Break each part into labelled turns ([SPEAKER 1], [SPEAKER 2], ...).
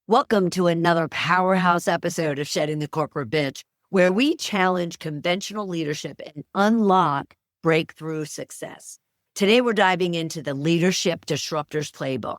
[SPEAKER 1] Welcome to another powerhouse episode of Shedding the Corporate Bitch, where we challenge conventional leadership and unlock breakthrough success. Today, we're diving into the Leadership Disruptors Playbook,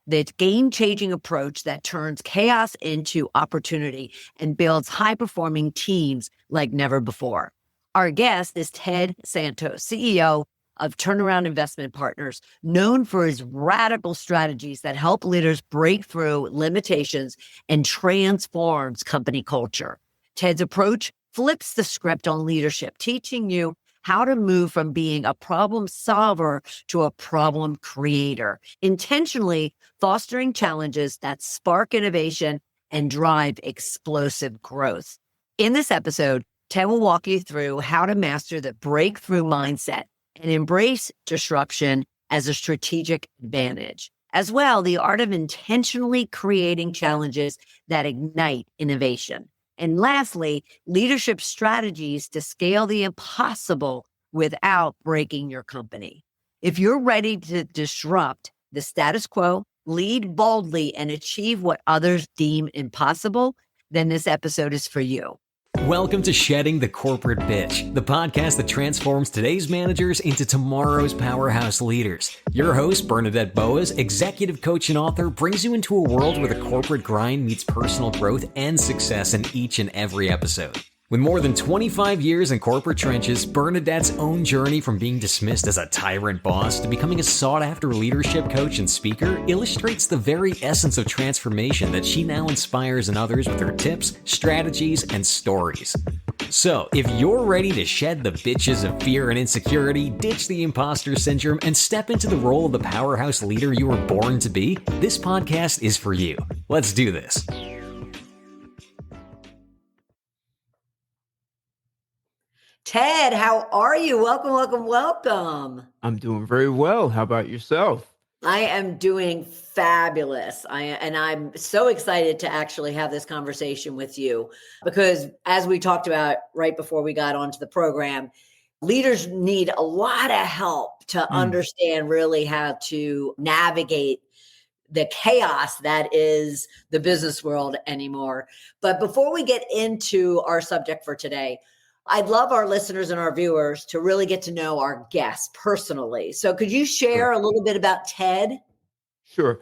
[SPEAKER 1] the game-changing approach that turns chaos into opportunity and builds high-performing teams like never before. Our guest is Ted Santos, CEO of Turnaround Investment Partners, known for his radical strategies that help leaders break through limitations and transforms company culture. Ted's approach flips the script on leadership, teaching you how to move from being a problem solver to a problem creator, intentionally fostering challenges that spark innovation and drive explosive growth. In this episode, Ted will walk you through how to master the breakthrough mindset and embrace disruption as a strategic advantage. As well, the art of intentionally creating challenges that ignite innovation. And lastly, leadership strategies to scale the impossible without breaking your company. If you're ready to disrupt the status quo, lead boldly, and achieve what others deem impossible, then this episode is for you.
[SPEAKER 2] Welcome to Shedding the Corporate Bitch, the podcast that transforms today's managers into tomorrow's powerhouse leaders. Your host, Bernadette Boas, executive coach and author, brings you into a world where the corporate grind meets personal growth and success in each and every episode. With more than 25 years in corporate trenches, Bernadette's own journey from being dismissed as a tyrant boss to becoming a sought-after leadership coach and speaker illustrates the very essence of transformation that she now inspires in others with her tips, strategies, and stories. So, if you're ready to shed the bitches of fear and insecurity, ditch the imposter syndrome, and step into the role of the powerhouse leader you were born to be, this podcast is for you. Let's do this.
[SPEAKER 1] Ted, how are you? Welcome.
[SPEAKER 3] I'm doing very well. How about yourself?
[SPEAKER 1] I am doing fabulous. I'm so excited to actually have this conversation with you because as we talked about right before we got onto the program, leaders need a lot of help to understand really how to navigate the chaos that is the business world anymore. But before we get into our subject for today, I'd love our listeners and our viewers to really get to know our guests personally. So could you share a little bit about Ted?
[SPEAKER 3] Sure.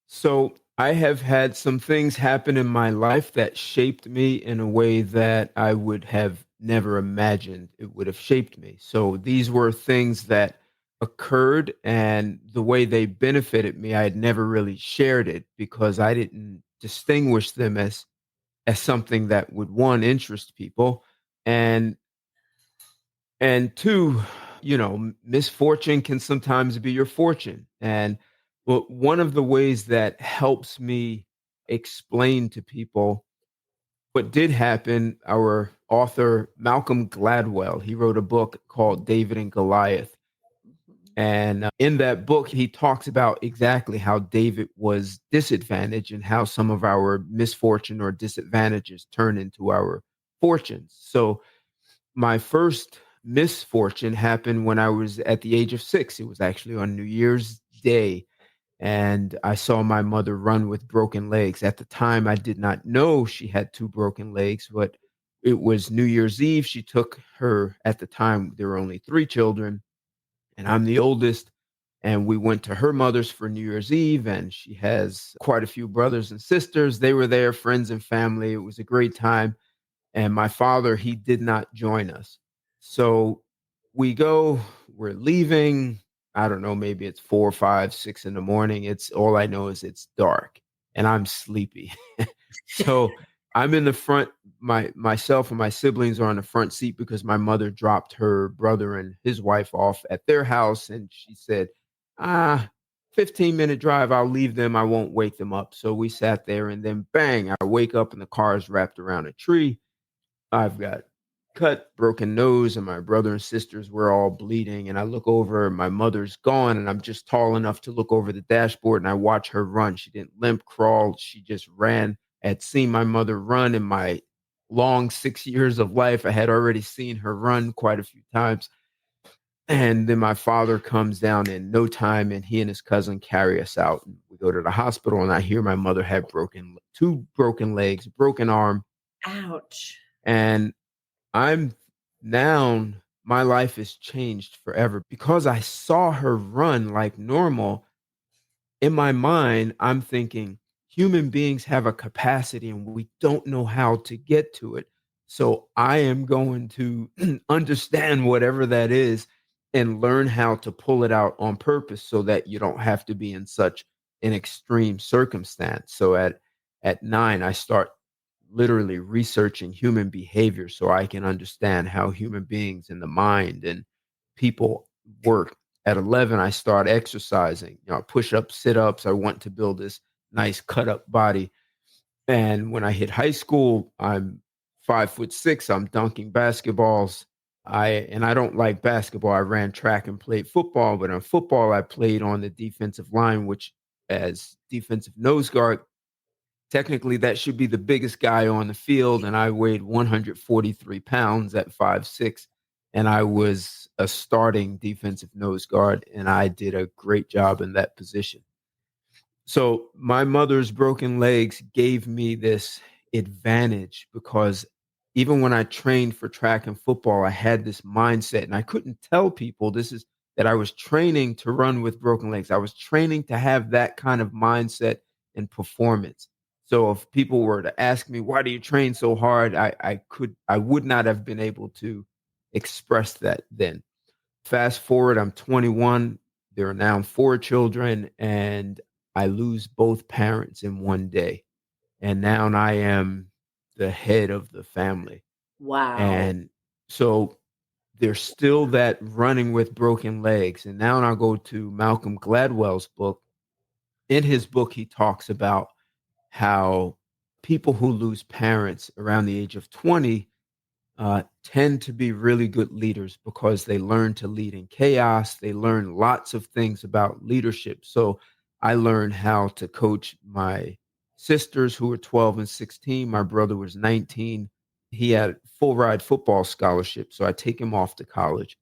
[SPEAKER 3] So I have had some things happen in my life that shaped me in a way that I would have never imagined it would have shaped me. So these were things that occurred, and the way they benefited me, I had never really shared it because I didn't distinguish them as something that would, one, interest people, and two, misfortune can sometimes be your fortune. And one of the ways that helps me explain to people what did happen, our author Malcolm Gladwell, he wrote a book called David and Goliath. And in that book, he talks about exactly how David was disadvantaged and how some of our misfortune or disadvantages turn into our fortunes. So my first misfortune happened when I was at the age of 6. It was actually on New Year's Day. And I saw my mother run with broken legs. At the time, I did not know she had 2 broken legs, but it was New Year's Eve. She took her, at the time, there were only 3 children, and I'm the oldest. And we went to her mother's for New Year's Eve, and she has quite a few brothers and sisters. They were there, friends and family. It was a great time. And my father, he did not join us. So we're leaving. I don't know, maybe it's 4, 5, 6 in the morning. It's all I know is it's dark and I'm sleepy. So I'm in the front. Myself and my siblings are on the front seat because my mother dropped her brother and his wife off at their house. And she said, 15-minute drive, I'll leave them. I won't wake them up. So we sat there, and then bang, I wake up and the car is wrapped around a tree. I've got cut, broken nose, and my brother and sisters were all bleeding. And I look over, my mother's gone, and I'm just tall enough to look over the dashboard, and I watch her run. She didn't limp, crawl. She just ran. I had seen my mother run in my long 6 years of life. I had already seen her run quite a few times. And then my father comes down in no time, and he and his cousin carry us out. And we go to the hospital, and I hear my mother had two broken legs, broken arm.
[SPEAKER 1] Ouch.
[SPEAKER 3] And I'm now, my life has changed forever because I saw her run like normal. In my mind, I'm thinking human beings have a capacity and we don't know how to get to it. So I am going to understand whatever that is and learn how to pull it out on purpose so that you don't have to be in such an extreme circumstance. So at 9, I start literally researching human behavior so I can understand how human beings and the mind and people work. At 11, I start exercising, push ups, sit ups. I want to build this nice cut up body. And when I hit high school, I'm 5'6". I'm dunking basketballs. I don't like basketball. I ran track and played football, but in football, I played on the defensive line, which as defensive nose guard, technically that should be the biggest guy on the field. And I weighed 143 pounds at 5'6". And I was a starting defensive nose guard, and I did a great job in that position. So my mother's broken legs gave me this advantage because even when I trained for track and football, I had this mindset, and I couldn't tell people this is that I was training to run with broken legs. I was training to have that kind of mindset and performance. So if people were to ask me, why do you train so hard? I would not have been able to express that then. Fast forward, I'm 21. There are now 4 children, and I lose both parents in one day. And now I am the head of the family.
[SPEAKER 1] Wow.
[SPEAKER 3] And so there's still that running with broken legs. And now I go to Malcolm Gladwell's book. In his book, he talks about how people who lose parents around the age of 20 tend to be really good leaders because they learn to lead in chaos. They learn lots of things about leadership. So I learned how to coach my sisters who were 12 and 16. My brother was 19. He had full ride football scholarship. So I take him off to college.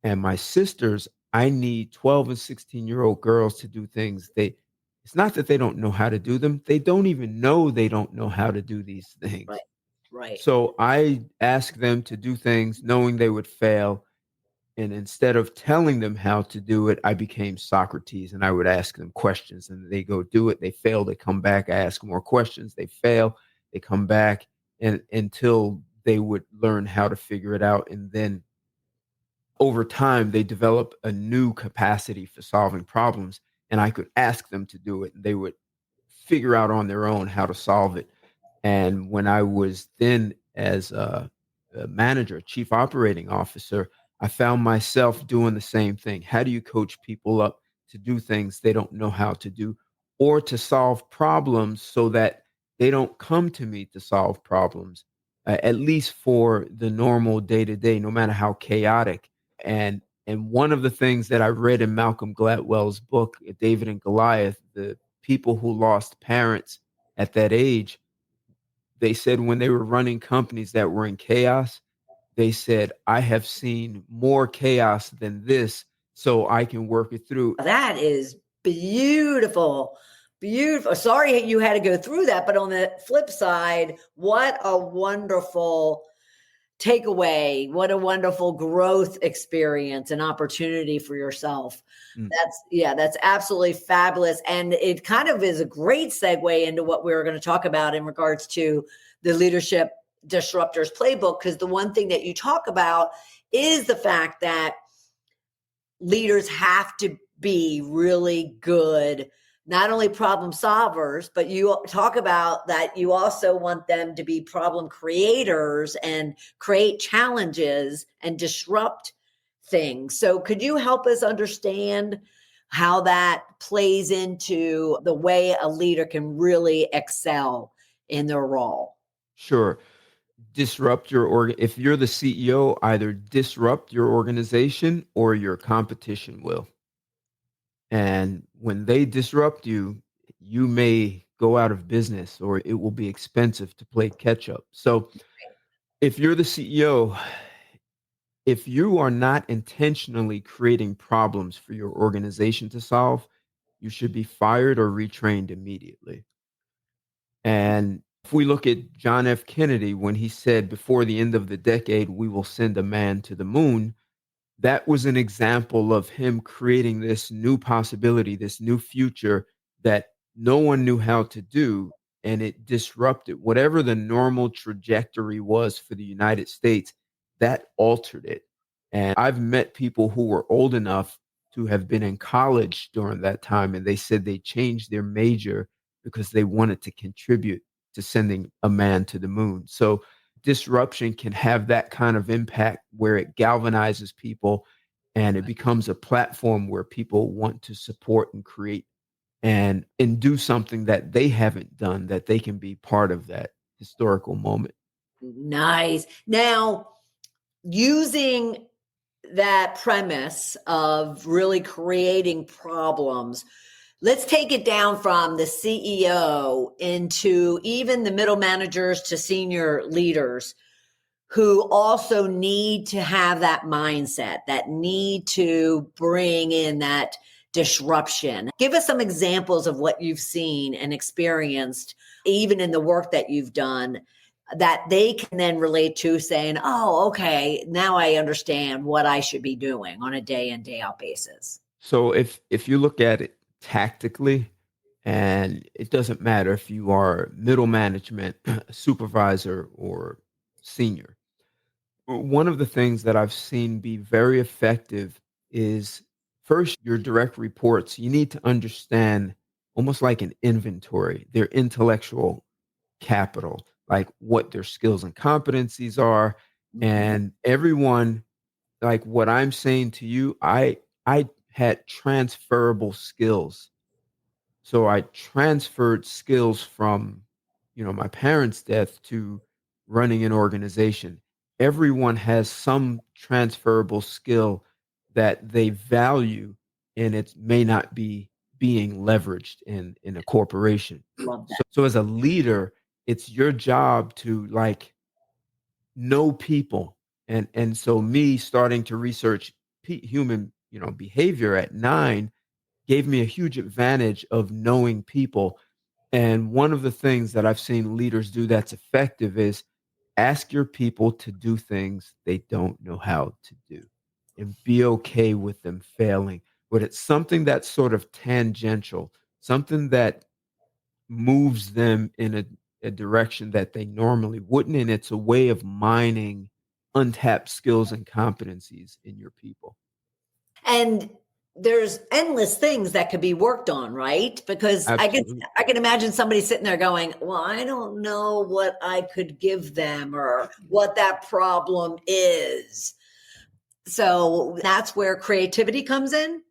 [SPEAKER 3] And my sisters, I need 12 and 16-year-old girls to do things. It's not that they don't know how to do them. They don't even know they don't know how to do these
[SPEAKER 1] Right.
[SPEAKER 3] things.
[SPEAKER 1] Right.
[SPEAKER 3] So I asked them to do things knowing they would fail. And instead of telling them how to do it, I became Socrates, and I would ask them questions, and they go do it. They fail, they come back. I ask more questions. They fail, they come back, and until they would learn how to figure it out. And then over time, they develop a new capacity for solving problems. And I could ask them to do it, and they would figure out on their own how to solve it. And when I was then as a manager, chief operating officer, I found myself doing the same thing. How do you coach people up to do things they don't know how to do or to solve problems so that they don't come to me to solve problems, at least for the normal day to day, no matter how chaotic. And one of the things that I read in Malcolm Gladwell's book, David and Goliath, the people who lost parents at that age, they said when they were running companies that were in chaos, they said, I have seen more chaos than this, so I can work it through.
[SPEAKER 1] That is beautiful. Beautiful. Sorry you had to go through that, but on the flip side, what a wonderful takeaway. What a wonderful growth experience and opportunity for yourself.
[SPEAKER 3] Mm.
[SPEAKER 1] That's absolutely fabulous. And it kind of is a great segue into what we were going to talk about in regards to the leadership disruptors playbook. Because the one thing that you talk about is the fact that leaders have to be really good, not only problem solvers, but you talk about that you also want them to be problem creators and create challenges and disrupt things. So could you help us understand how that plays into the way a leader can really excel in their role?
[SPEAKER 3] Sure. Disrupt your if you're the CEO, either disrupt your organization or your competition will. And when they disrupt you, you may go out of business or it will be expensive to play catch up. So if you're the CEO, if you are not intentionally creating problems for your organization to solve, you should be fired or retrained immediately. And if we look at John F. Kennedy, when he said, before the end of the decade, we will send a man to the moon, that was an example of him creating this new possibility, this new future that no one knew how to do. And it disrupted whatever the normal trajectory was for the United States, that altered it. And I've met people who were old enough to have been in college during that time, and they said they changed their major because they wanted to contribute to sending a man to the moon. So disruption can have that kind of impact where it galvanizes people and it becomes a platform where people want to support and create and do something that they haven't done, that they can be part of that historical moment.
[SPEAKER 1] Nice. Now, using that premise of really creating problems, let's take it down from the CEO into even the middle managers to senior leaders who also need to have that mindset, that need to bring in that disruption. Give us some examples of what you've seen and experienced, even in the work that you've done, that they can then relate to, saying, oh, okay, now I understand what I should be doing on a day in, day out basis.
[SPEAKER 3] So if you look at it tactically, and it doesn't matter if you are middle management, supervisor, or senior, one of the things that I've seen be very effective is, first, your direct reports. You need to understand, almost like an inventory, their intellectual capital, like what their skills and competencies are. And everyone, like what I'm saying to you, I had transferable skills. So I transferred skills from, my parents' death to running an organization. Everyone has some transferable skill that they value, and it may not be being leveraged in a corporation.
[SPEAKER 1] Love that.
[SPEAKER 3] So as a leader, it's your job to like know people. And so me starting to research human, behavior at 9 gave me a huge advantage of knowing people. And one of the things that I've seen leaders do that's effective is ask your people to do things they don't know how to do and be okay with them failing. But it's something that's sort of tangential, something that moves them in a direction that they normally wouldn't. And it's a way of mining untapped skills and competencies in your people.
[SPEAKER 1] And there's endless things that could be worked on, right? Because
[SPEAKER 3] Absolutely.
[SPEAKER 1] I can imagine somebody sitting there going, well, I don't know what I could give them or what that problem is. So that's where creativity comes in.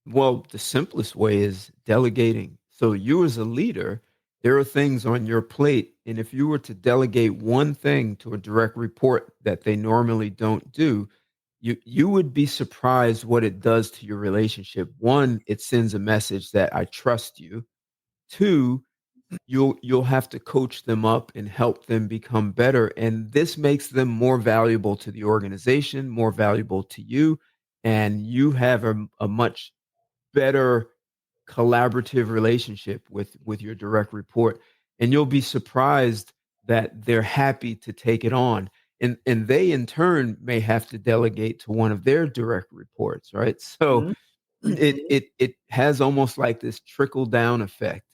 [SPEAKER 3] Well, the simplest way is delegating. So you as a leader, there are things on your plate. And if you were to delegate one thing to a direct report that they normally don't do, you would be surprised what it does to your relationship. One, it sends a message that I trust you. Two, you'll have to coach them up and help them become better. And this makes them more valuable to the organization, more valuable to you. And you have a much better collaborative relationship with your direct report, and you'll be surprised that they're happy to take it on, and they in turn may have to delegate to one of their direct reports, right? So
[SPEAKER 1] Mhm.
[SPEAKER 3] it has almost like this trickle down effect,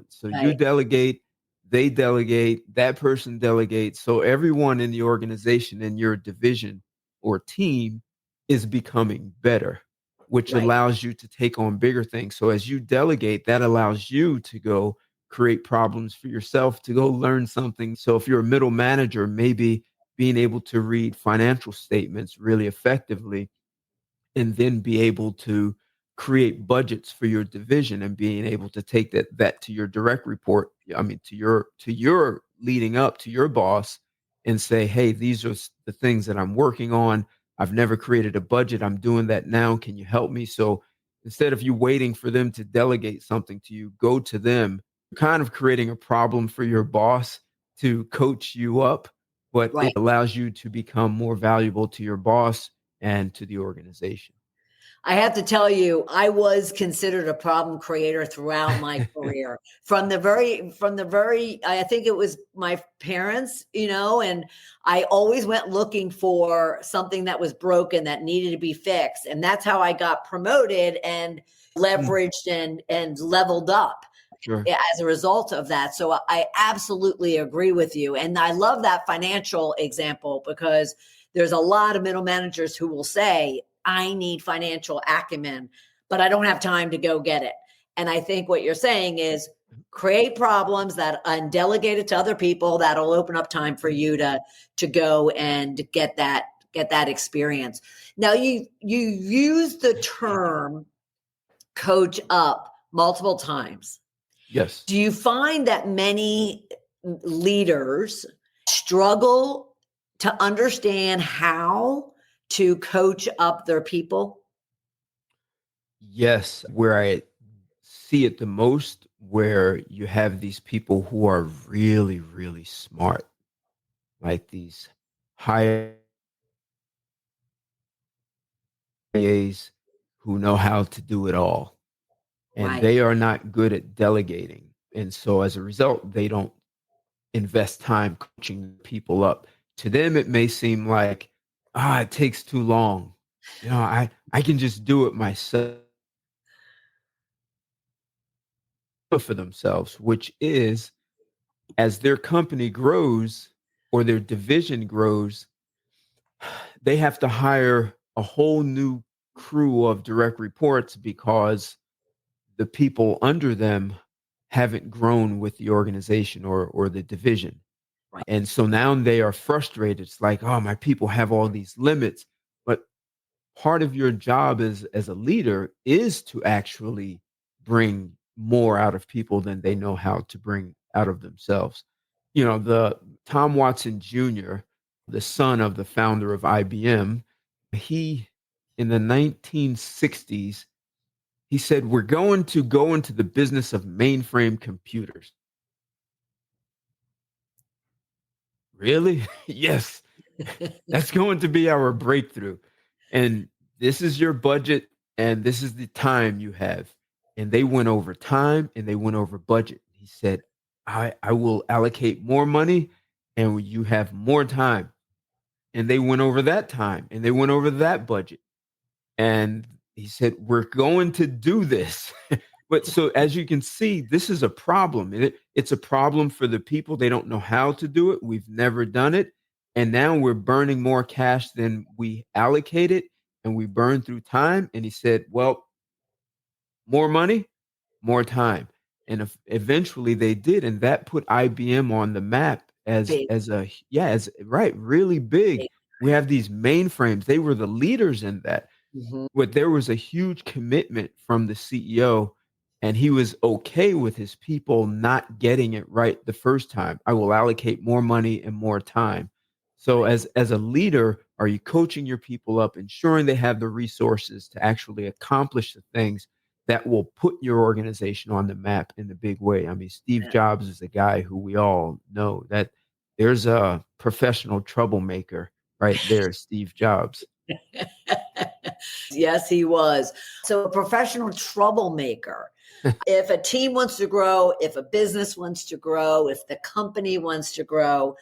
[SPEAKER 3] so you
[SPEAKER 1] Right.
[SPEAKER 3] delegate, they delegate, that person delegates, so everyone in the organization, in your division or team, is becoming better, which
[SPEAKER 1] Right.
[SPEAKER 3] allows you to take on bigger things. So as you delegate, that allows you to go create problems for yourself, to go learn something. So if you're a middle manager, maybe being able to read financial statements really effectively and then be able to create budgets for your division and being able to take that to your direct report, I mean to your leading up to your boss, and say, hey, these are the things that I'm working on. I've never created a budget, I'm doing that now, can you help me? So instead of you waiting for them to delegate something to you, go to them, kind of creating a problem for your boss to coach you up. but it
[SPEAKER 1] Right.
[SPEAKER 3] allows you to become more valuable to your boss and to the organization.
[SPEAKER 1] I have to tell you, I was considered a problem creator throughout my career. I think it was my parents, and I always went looking for something that was broken that needed to be fixed. And that's how I got promoted and leveraged and leveled up
[SPEAKER 3] Sure.
[SPEAKER 1] as a result of that. So I absolutely agree with you. And I love that financial example because there's a lot of middle managers who will say, I need financial acumen, but I don't have time to go get it. And I think what you're saying is create problems and delegate it to other people that'll open up time for you to go and get that experience. Now you use the term coach up multiple times.
[SPEAKER 3] Yes.
[SPEAKER 1] Do you find that many leaders struggle to understand how to coach up their people?
[SPEAKER 3] Yes. Where I see it the most, where you have these people who are really, really smart, like these high AAs who know how to do it all, and
[SPEAKER 1] Right.
[SPEAKER 3] they are not good at delegating. And so as a result, they don't invest time coaching people up. To them, it may seem like, it takes too long. I can just do it myself for themselves, which is as their company grows or their division grows, they have to hire a whole new crew of direct reports because the people under them haven't grown with the organization or the division.
[SPEAKER 1] Right.
[SPEAKER 3] And so now they are frustrated. It's like, oh, my people have all these limits. But part of your job as a leader is to actually bring more out of people than they know how to bring out of themselves. The Tom Watson Jr., the son of the founder of IBM, he in the 1960s, he said, we're going to go into the business of mainframe computers. Really? Yes. That's going to be our breakthrough. And this is your budget, and this is the time you have. And they went over time and they went over budget. He said, I will allocate more money and you have more time. And they went over that time and they went over that budget. And he said, we're going to do this. But so as you can see, this is a problem. It's a problem for the people. They don't know how to do it. We've never done it. And now we're burning more cash than we allocated, and we burn through time. And he said, well, more money, more time. And eventually they did. And that put IBM on the map
[SPEAKER 1] Big,
[SPEAKER 3] as right, really big.
[SPEAKER 1] big.
[SPEAKER 3] We have these mainframes. They were the leaders in that.
[SPEAKER 1] Mhm.
[SPEAKER 3] But there was a huge commitment from the CEO, and he was okay with his people not getting it right the first time. I will allocate more money and more time. So
[SPEAKER 1] Right.
[SPEAKER 3] as a leader, are you coaching your people up, ensuring they have the resources to actually accomplish the things that will put your organization on the map in a big way? I mean, Steve
[SPEAKER 1] Yeah.
[SPEAKER 3] Jobs is a guy who we all know that there's a professional troublemaker right there, Steve Jobs.
[SPEAKER 1] Yes, he was. So a professional troublemaker. If a team wants to grow, if a business wants to grow, if the company wants to grow,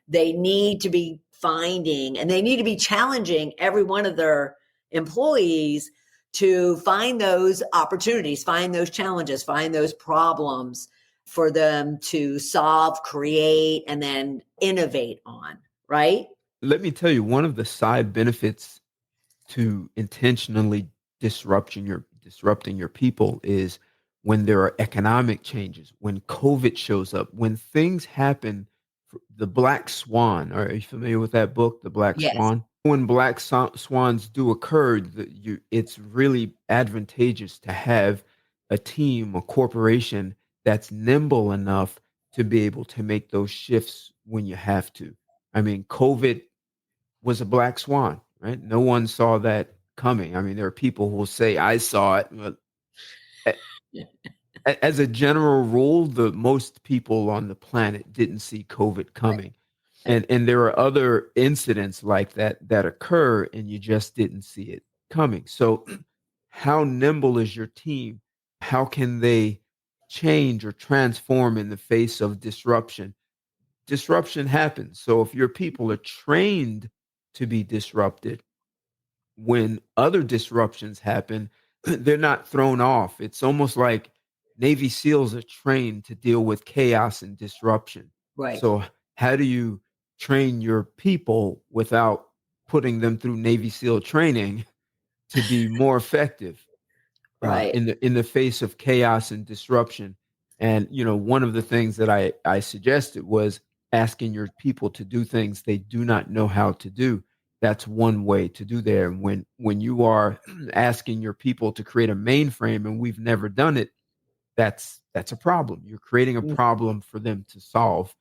[SPEAKER 1] they need to be finding and they need to be challenging every one of their employees to find those opportunities, find those challenges, find those problems for them to solve, create, and then innovate on, right?
[SPEAKER 3] Let me tell you, one of the side benefits to intentionally disrupting your people is when there are economic changes, when COVID shows up, when things happen. The Black Swan. Are you familiar with that book, The Black
[SPEAKER 1] Yes.
[SPEAKER 3] Swan? When swans do occur, it's really advantageous to have a team, a corporation that's nimble enough to be able to make those shifts when you have to. I mean, COVID was a black swan, right? No one saw that coming. I mean, there are people who will say, I saw it. But as a general rule, the most people on the planet didn't see COVID coming. And there are other incidents like that occur and you just didn't see it coming. So how nimble is your team? How can they change or transform in the face of disruption? Disruption happens. So if your people are trained to be disrupted, when other disruptions happen, they're not thrown off. It's almost like Navy SEALs are trained to deal with chaos and disruption.
[SPEAKER 1] Right.
[SPEAKER 3] So, how do you train your people without putting them through Navy SEAL training to be more effective
[SPEAKER 1] Right.
[SPEAKER 3] in the face of chaos and disruption? And one of the things that I suggested was asking your people to do things they do not know how to do. That's one way to do there. And when you are asking your people to create a mainframe and we've never done it, that's a problem. You're creating a
[SPEAKER 1] Mm.
[SPEAKER 3] problem for them to solve.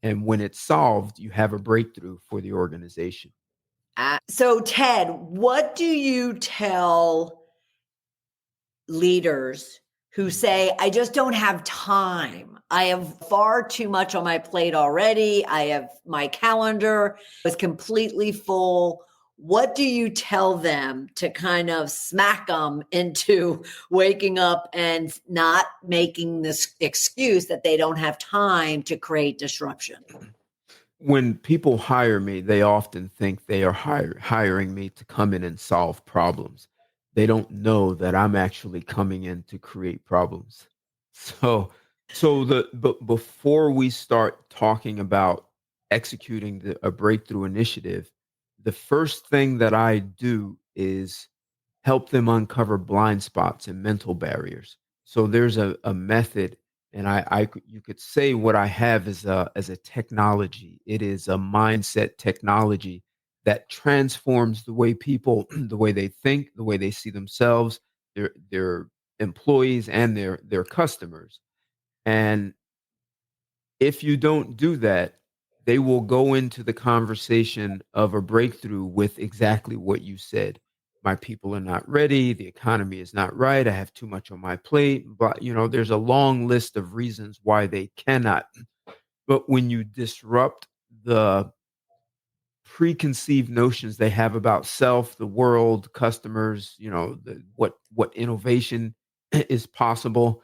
[SPEAKER 3] And when it's solved, you have a breakthrough for the organization.
[SPEAKER 1] So, Ted, what do you tell leaders who say, I just don't have time? I have far too much on my plate already. I have my calendar is completely full. What do you tell them to kind of smack them into waking up and not making this excuse that they don't have time to create disruption?
[SPEAKER 3] When people hire me, they often think they are hiring me to come in and solve problems. They don't know that I'm actually coming in to create problems. So, but before we start talking about executing a breakthrough initiative, the first thing that I do is help them uncover blind spots and mental barriers. So there's a method, and you could say what I have is as a technology. It is a mindset technology that transforms the way people, the way they think, the way they see themselves, their employees, and their customers. And if you don't do that, they will go into the conversation of a breakthrough with exactly what you said. My people are not ready. The economy is not right. I have too much on my plate. But, there's a long list of reasons why they cannot. But when you disrupt the preconceived notions they have about self, the world, customers, what innovation is possible,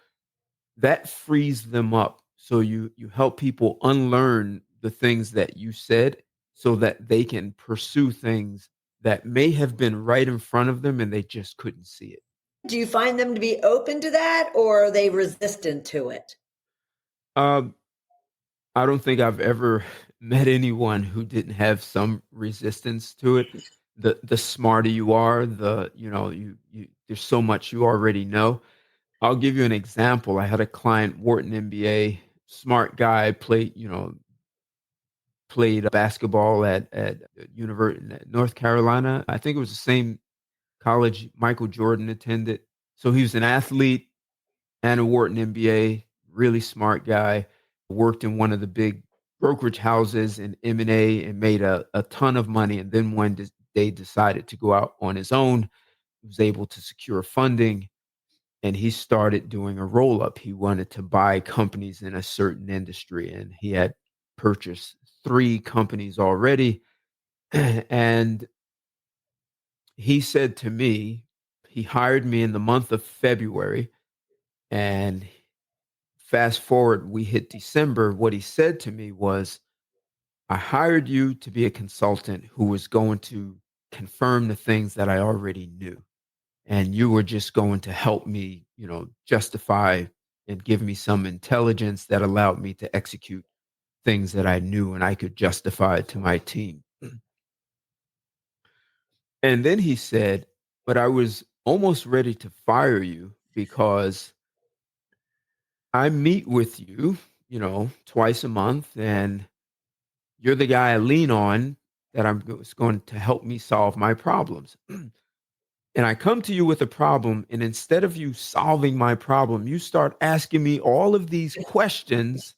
[SPEAKER 3] that frees them up. So you help people unlearn the things that you said so that they can pursue things that may have been right in front of them and they just couldn't see it.
[SPEAKER 1] Do you find them to be open to that, or are they resistant to it?
[SPEAKER 3] Um, I don't think I've ever met anyone who didn't have some resistance to it. The smarter you are, you there's so much you already know. I'll give you an example. I had a client, Wharton MBA, smart guy, played basketball at University North Carolina. I think it was the same college Michael Jordan attended. So he was an athlete and a Wharton MBA, really smart guy. Worked in one of the big brokerage houses in M&A and made a ton of money. And then when they decided to go out on his own, he was able to secure funding and he started doing a roll up. He wanted to buy companies in a certain industry, and he had purchased 3 companies already. And he said to me, he hired me in the month of February, and fast forward, we hit December. What he said to me was, I hired you to be a consultant who was going to confirm the things that I already knew. And you were just going to help me, justify and give me some intelligence that allowed me to execute things that I knew and I could justify to my team. And then he said, but I was almost ready to fire you because I meet with you, twice a month, and you're the guy I lean on that is going to help me solve my problems. And I come to you with a problem, and instead of you solving my problem, you start asking me all of these questions,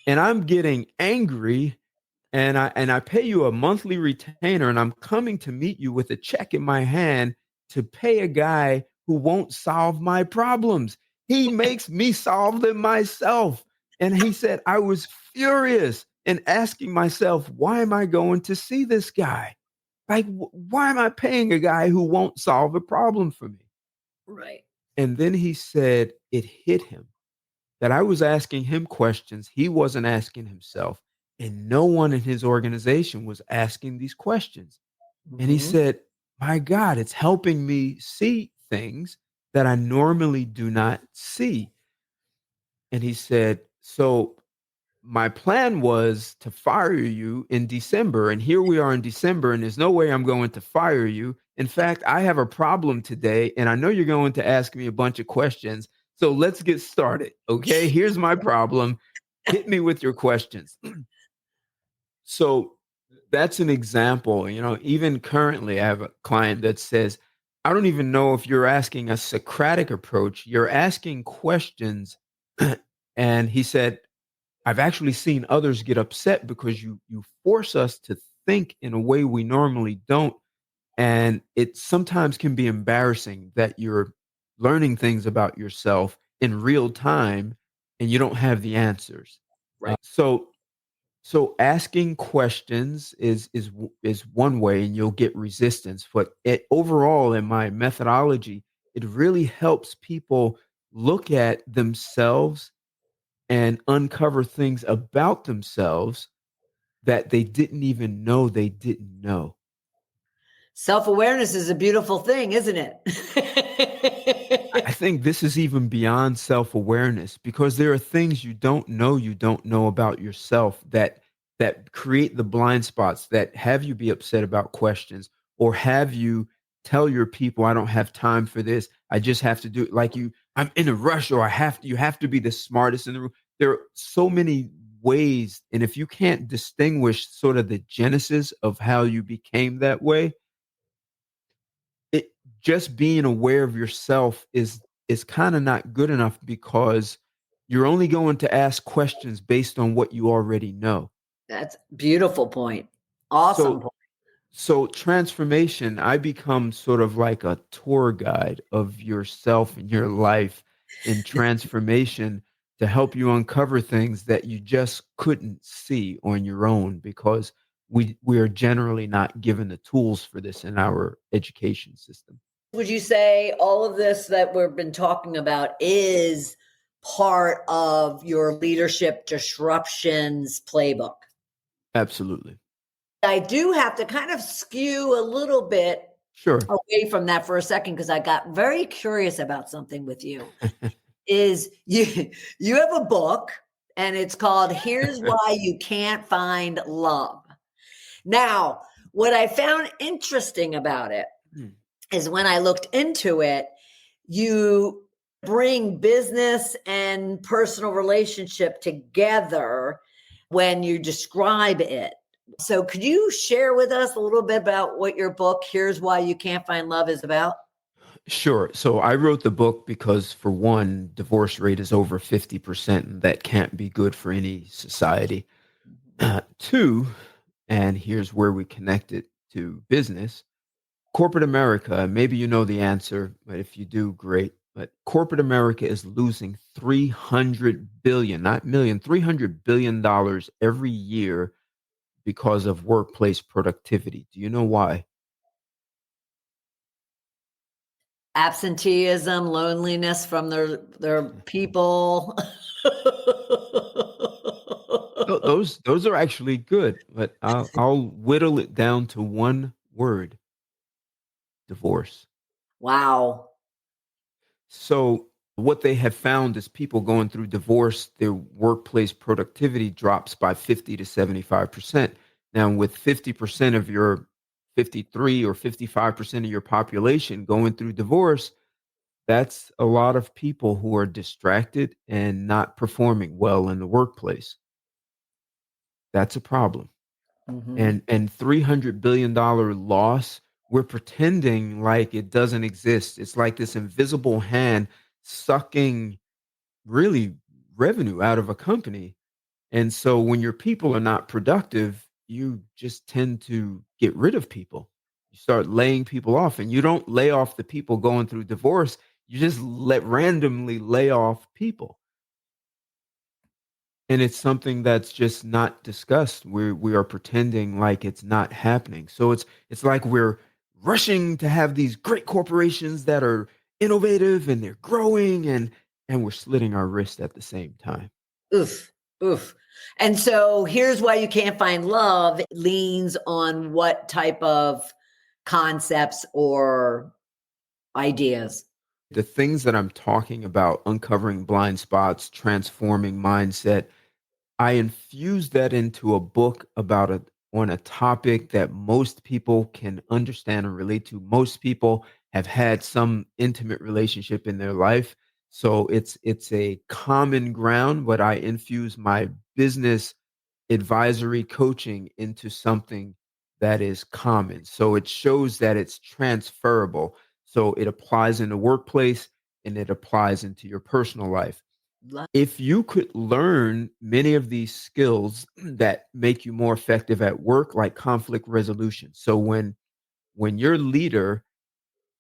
[SPEAKER 3] and I'm getting angry, and I pay you a monthly retainer, and I'm coming to meet you with a check in my hand to pay a guy who won't solve my problems. He makes me solve them myself. And he said, I was furious. and asking myself, why am I going to see this guy? Like, why am I paying a guy who won't solve a problem for me?
[SPEAKER 1] Right.
[SPEAKER 3] And then he said it hit him that I was asking him questions he wasn't asking himself. And no one in his organization was asking these questions. And he
[SPEAKER 1] Mhm.
[SPEAKER 3] said, my God, it's helping me see things that I normally do not see. And he said, so my plan was to fire you in December. And here we are in December, and there's no way I'm going to fire you. In fact, I have a problem today, and I know you're going to ask me a bunch of questions. So let's get started. Okay. Here's my problem. Hit me with your questions. So that's an example. Even currently, I have a client that says, I don't even know if you're asking a Socratic approach. You're asking questions. And he said, I've actually seen others get upset because you force us to think in a way we normally don't. And it sometimes can be embarrassing that you're learning things about yourself in real time and you don't have the answers.
[SPEAKER 1] Right.
[SPEAKER 3] So asking questions is one way, and you'll get resistance. But overall, in my methodology, it really helps people look at themselves and uncover things about themselves that they didn't even know they didn't know.
[SPEAKER 1] Self-awareness is a beautiful thing, isn't
[SPEAKER 3] I
[SPEAKER 1] it?
[SPEAKER 3] think this is even beyond self-awareness, because there are things you don't know about yourself that create the blind spots that have you be upset about questions, or have you tell your people, I don't have time for this. I just have to do it, like I'm in a rush, or you have to be the smartest in the room. There are so many ways, and if you can't distinguish sort of the genesis of how you became that way, it just being aware of yourself is kind of not good enough, because you're only going to ask questions based on what you already know.
[SPEAKER 1] That's a beautiful point. Awesome
[SPEAKER 3] So
[SPEAKER 1] point.
[SPEAKER 3] so transformation, I become sort of like a tour guide of yourself and your life in transformation, to help you uncover things that you just couldn't see on your own, because we are generally not given the tools for this in our education system.
[SPEAKER 1] Would you say all of this that we've been talking about is part of your leadership disruptions playbook?
[SPEAKER 3] Absolutely.
[SPEAKER 1] I do have to kind of skew a little bit
[SPEAKER 3] Sure.
[SPEAKER 1] away from that for a second, because I got very curious about something with you. Is you have a book, and it's called Here's Why You Can't Find Love. Now, what I found interesting about it
[SPEAKER 3] Hmm.
[SPEAKER 1] is when I looked into it, you bring business and personal relationship together when you describe it. So could you share with us a little bit about what your book, Here's Why You Can't Find Love, is about?
[SPEAKER 3] Sure. So I wrote the book because, for one, divorce rate is over 50%, and that can't be good for any society. Two, and here's where we connect it to business. Corporate America, maybe you know the answer, but if you do, great. But corporate America is losing 300 billion, not million, $300 billion every year because of workplace productivity. Do you know why?
[SPEAKER 1] Absenteeism, loneliness from their people.
[SPEAKER 3] Those are actually good, but I'll whittle it down to one word: divorce.
[SPEAKER 1] Wow.
[SPEAKER 3] So what they have found is, people going through divorce, their workplace productivity drops by 50 to 75%. Now, with 50% of your 53 or 55% of your population going through divorce, that's a lot of people who are distracted and not performing well in the workplace. That's a problem.
[SPEAKER 1] Mhm.
[SPEAKER 3] And $300 billion loss, we're pretending like it doesn't exist. It's like this invisible hand sucking really revenue out of a company. And so when your people are not productive, you just tend to get rid of people. You start laying people off, and you don't lay off the people going through divorce. You just let randomly lay off people. And it's something that's just not discussed. We are pretending like it's not happening. So it's like we're rushing to have these great corporations that are innovative and they're growing, and we're slitting our wrist at the same time.
[SPEAKER 1] Oof, oof. And so here's why you can't find love. It leans on what type of concepts or ideas?
[SPEAKER 3] The things that I'm talking about, uncovering blind spots, transforming mindset, I infused that into a book about a on a topic that most people can understand and relate to. Most people have had some intimate relationship in their life. So it's a common ground, but I infuse my business advisory coaching into something that is common. So it shows that it's transferable. So it applies in the workplace and it applies into your personal life.
[SPEAKER 1] Lo-
[SPEAKER 3] If you could learn many of these skills that make you more effective at work, like conflict resolution. So when your leader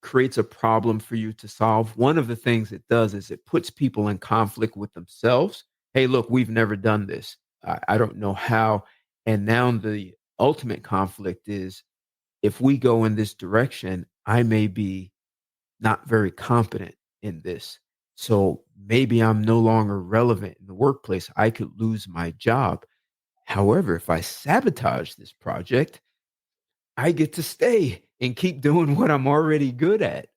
[SPEAKER 3] creates a problem for you to solve, one of the things it does is it puts people in conflict with themselves. Hey, look, we've never done this. I don't know how. And now the ultimate conflict is, if we go in this direction, I may be not very competent in this. So maybe I'm no longer relevant in the workplace. I could lose my job. However, if I sabotage this project, I get to stay and keep doing what I'm already good at.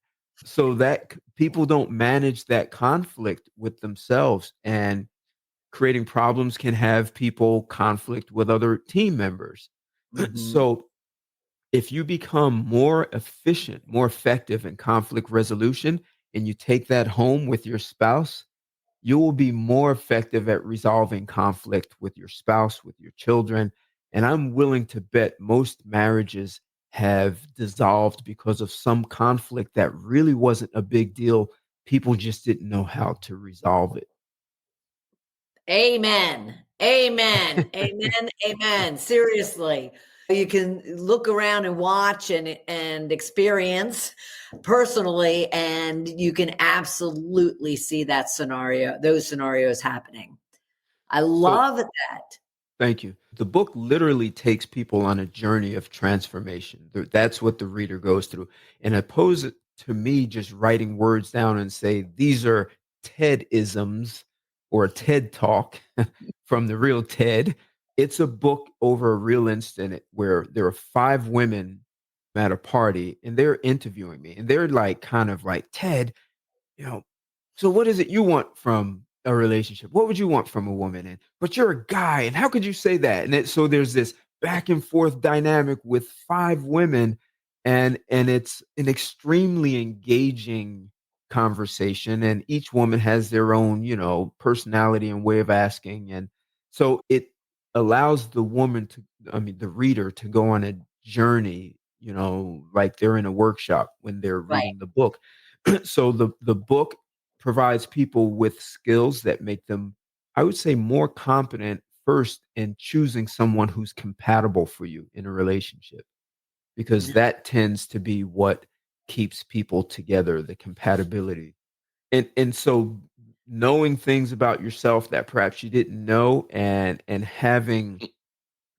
[SPEAKER 3] So that people don't manage that conflict with themselves, and creating problems can have people conflict with other team members.
[SPEAKER 1] Mhm.
[SPEAKER 3] So if you become more efficient, more effective in conflict resolution, and you take that home with your spouse, you will be more effective at resolving conflict with your spouse, with your children. And I'm willing to bet most marriages have dissolved because of some conflict that really wasn't a big deal. People just didn't know how to resolve
[SPEAKER 1] Amen. Amen.
[SPEAKER 3] it.
[SPEAKER 1] Amen. Amen. Seriously. You can look around and watch and experience personally, and you can absolutely see that scenario, those scenarios happening. I
[SPEAKER 3] So
[SPEAKER 1] love that.
[SPEAKER 3] thank you. The book literally takes people on a journey of transformation. That's what the reader goes through. And opposed to me just writing words down and say, these are TED isms or a TED talk from the real Ted. It's a book over a real incident where there are five women at a party and they're interviewing me. And they're like, kind of like, Ted, you know, so what is it you want from a relationship? What would you want from a woman? And but you're a guy, and how could you say that? So there's this back and forth dynamic with five women, and it's an extremely engaging conversation. And each woman has their own, personality and way of asking, and so it allows the woman to, I mean, the reader to go on a journey, like they're in a workshop when they're
[SPEAKER 1] Right.
[SPEAKER 3] reading the book. So the book provides people with skills that make them, I would say, more competent first in choosing someone who's compatible for you in a relationship, because that tends to be what keeps people together, the compatibility. And so knowing things about yourself that perhaps you didn't know, and having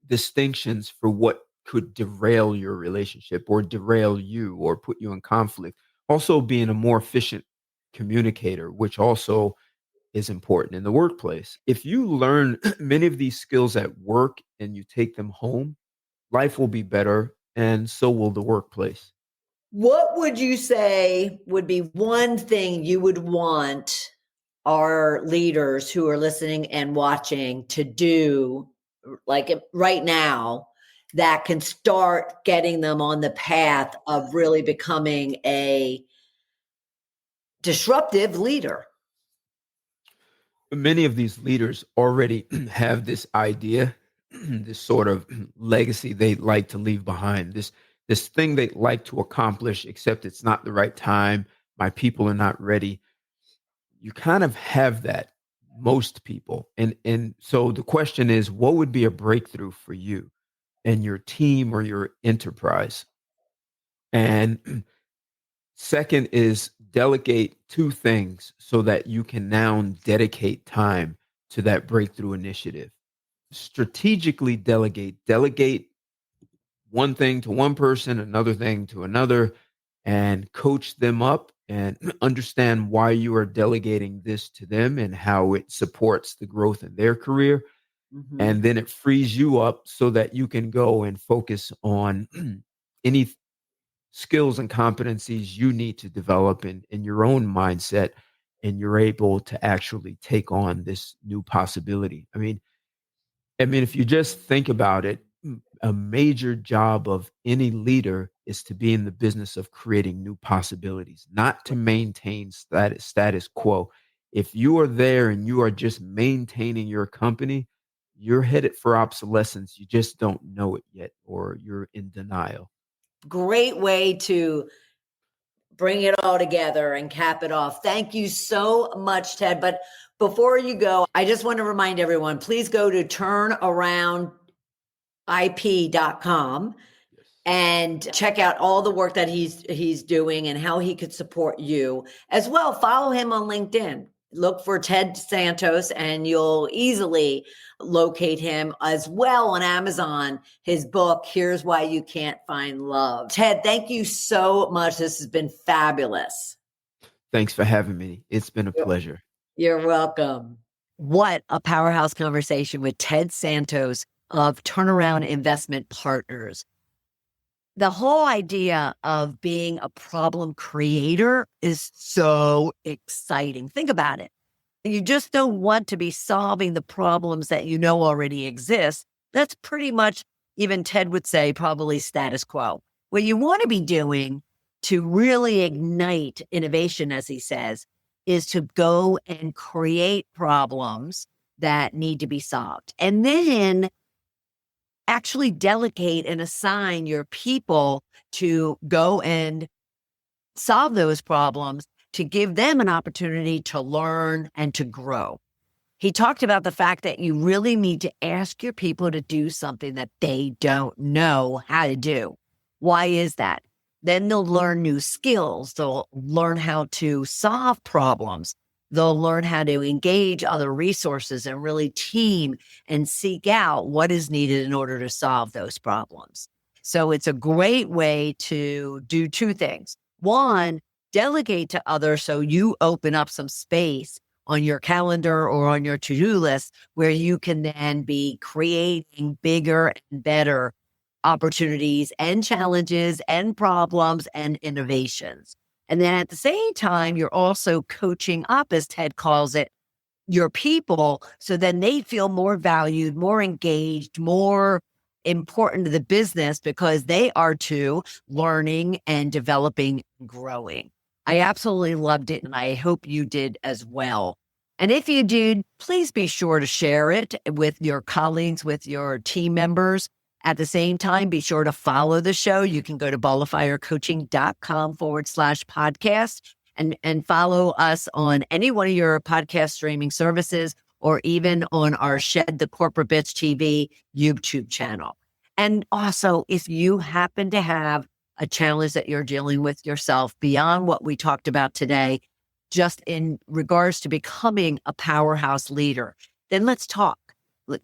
[SPEAKER 3] distinctions for what could derail your relationship or derail you or put you in conflict. Also, being a more efficient communicator, which also is important in the workplace. If you learn many of these skills at work and you take them home, life will be better and so will the workplace.
[SPEAKER 1] What would you say would be one thing you would want our leaders who are listening and watching to do, like right now, that can start getting them on the path of really becoming a disruptive leader?
[SPEAKER 3] Many of these leaders already have this idea, this sort of legacy they like to leave behind, this thing they like to accomplish, except it's not the right time. My people are not ready. You kind of have that, most people. And so the question is, what would be a breakthrough for you and your team or your enterprise? And second is delegate two things so that you can now dedicate time to that breakthrough initiative. Strategically delegate one thing to one person, another thing to another, and coach them up and understand why you are delegating this to them and how it supports the growth in their career.
[SPEAKER 1] Mhm.
[SPEAKER 3] And then it frees you up so that you can go and focus on any skills and competencies you need to develop in your own mindset. And you're able to actually take on this new possibility. I mean, if you just think about it, a major job of any leader is to be in the business of creating new possibilities, not to maintain status quo. If you are there and you are just maintaining your company, you're headed for obsolescence. You just don't know it yet, or you're in denial.
[SPEAKER 1] Great way to bring it all together and cap it off. Thank you so much, Ted. But before you go, I just want to remind everyone, please go to turnaroundip.com
[SPEAKER 3] Yes.
[SPEAKER 1] and check out all the work that he's doing and how he could support you. As well, follow him on LinkedIn. Look for Ted Santos and you'll easily locate him. As well on Amazon, his book, Here's Why You Can't Find Love. Ted, thank you so much. This has been fabulous.
[SPEAKER 3] Thanks for having me. It's been a pleasure.
[SPEAKER 1] You're welcome. What a powerhouse conversation with Ted Santos of Turnaround Investment Partners. The whole idea of being a problem creator is so exciting. Think about it. You just don't want to be solving the problems that you know already exist. That's pretty much, even Ted would say, probably status quo. What you want to be doing to really ignite innovation, as he says, is to go and create problems that need to be solved. And then actually delegate and assign your people to go and solve those problems, to give them an opportunity to learn and to grow. He talked about the fact that you really need to ask your people to do something that they don't know how to do. Why is that? Then they'll learn new skills. They'll learn how to solve problems. They'll learn how to engage other resources and really team and seek out what is needed in order to solve those problems. So it's a great way to do two things. One, delegate to others so you open up some space on your calendar or on your to-do list where you can then be creating bigger and better opportunities and challenges and problems and innovations. And then at the same time, you're also coaching up, as Ted calls it, your people so then they feel more valued, more engaged, more important to the business because they are too learning and developing and growing. I absolutely loved it, and I hope you did as well. And if you did, please be sure to share it with your colleagues, with your team members. At the same time, be sure to follow the show. You can go to balloffirecoaching.com/podcast and follow us on any one of your podcast streaming services or even on our Shed the Corporate Bitch TV YouTube channel. And also, if you happen to have a challenge that you're dealing with yourself beyond what we talked about today, just in regards to becoming a powerhouse leader, then let's talk.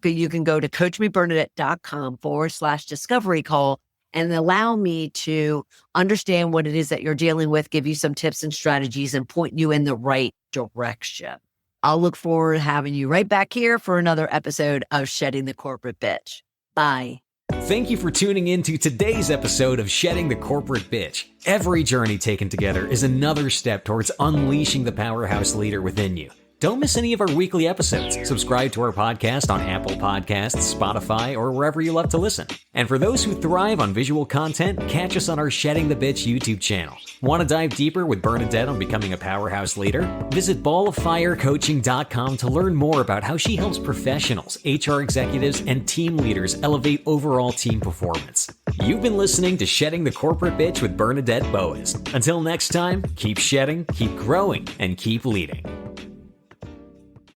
[SPEAKER 1] You can go to coachmebernadette.com/discovery call and allow me to understand what it is that you're dealing with, give you some tips and strategies, and point you in the right direction. I'll look forward to having you right back here for another episode of Shedding the Corporate Bitch. Bye.
[SPEAKER 2] Thank you for tuning in to today's episode of Shedding the Corporate Bitch. Every journey taken together is another step towards unleashing the powerhouse leader within you. Don't miss any of our weekly episodes. Subscribe to our podcast on Apple Podcasts, Spotify, or wherever you love to listen. And for those who thrive on visual content, catch us on our Shedding the Bitch YouTube channel. Want to dive deeper with Bernadette on becoming a powerhouse leader? Visit balloffirecoaching.com to learn more about how she helps professionals, HR executives, and team leaders elevate overall team performance. You've been listening to Shedding the Corporate Bitch with Bernadette Boas. Until next time, keep shedding, keep growing, and keep leading.